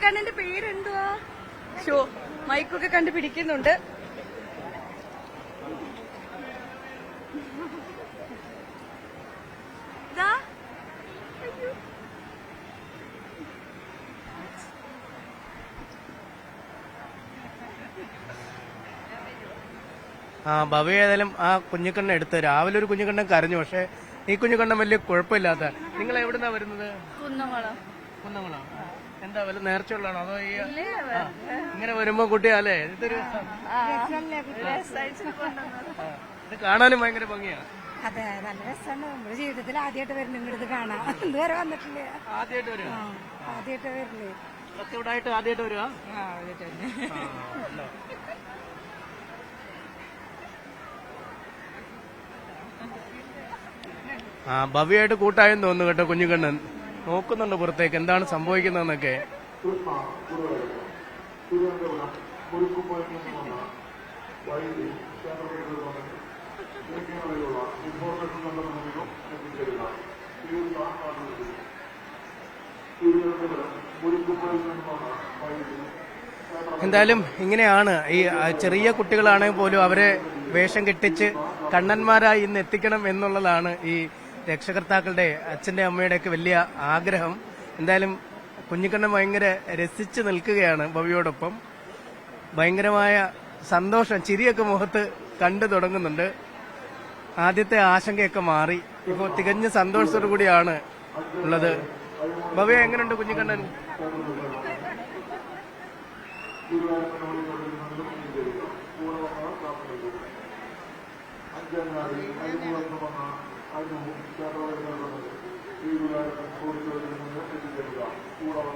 കുഞ്ഞിക്കണ്ണന്റെ പേരെന്തുവാ? ഷോ മൈക്കൊക്കെ കണ്ടുപിടിക്കുന്നുണ്ട്. ഭവ്യ ഏതായാലും ആ കുഞ്ഞിക്കണ്ണ എടുത്ത് രാവിലെ ഒരു കുഞ്ഞിക്കണ്ണൻ കരഞ്ഞു. പക്ഷെ ഈ കുഞ്ഞിക്കണ്ണൻ വലിയ കുഴപ്പമില്ലാത്ത. നിങ്ങൾ എവിടുന്നാ വരുന്നത്? കുന്നംകുളം. എന്താ വല്ല നേർച്ചയുള്ളതാണോ അതോ ഈ ഇങ്ങനെ വരുമ്പോ കുട്ടിയാലേ ഇതൊരു ഇത് കാണാനും ഭയങ്കര ഭംഗിയാണ്. അതെ, നല്ല രസമാണ്. നമ്മുടെ ജീവിതത്തിൽ ആദ്യമായിട്ട് വരുന്നു ഇങ്ങോട്ട് കാണാൻ. ഇതുവരെ വന്നിട്ടില്ല. ആദ്യമായിട്ട് വരിക? ആദ്യമായിട്ട് വരില്ലേ? ഇവിടെ ആദ്യമായിട്ട് വരിക? ഭവ്യമായിട്ട് കൂട്ടായെന്ന് തോന്നുന്നു കേട്ടോ. കുഞ്ഞുകണ്ണൻ നോക്കുന്നുണ്ട് പുറത്തേക്ക് എന്താണ് സംഭവിക്കുന്നതെന്നൊക്കെ. എന്തായാലും ഇങ്ങനെയാണ് ഈ ചെറിയ കുട്ടികളാണെങ്കിൽ പോലും അവരെ വേഷം കെട്ടിച്ച് കണ്ണന്മാരായി ഇന്ന് എത്തിക്കണം എന്നുള്ളതാണ് ഈ രക്ഷകർത്താക്കളുടെ അച്ഛന്റെ അമ്മയുടെയൊക്കെ വലിയ ആഗ്രഹം. എന്തായാലും കുഞ്ഞിക്കണ്ണൻ ഭയങ്കര രസിച്ച് നിൽക്കുകയാണ് ഭവ്യയോടൊപ്പം. ഭയങ്കരമായ സന്തോഷം, ചിരിയൊക്കെ മുഖത്ത് കണ്ടു തുടങ്ങുന്നുണ്ട്. ആദ്യത്തെ ആശങ്കയൊക്കെ മാറി. ഇപ്പോൾ തികഞ്ഞ സന്തോഷത്തോടു കൂടിയാണ് ഉള്ളത്. ഭവ്യ, എങ്ങനെയുണ്ട് കുഞ്ഞിക്കണ്ണൻ?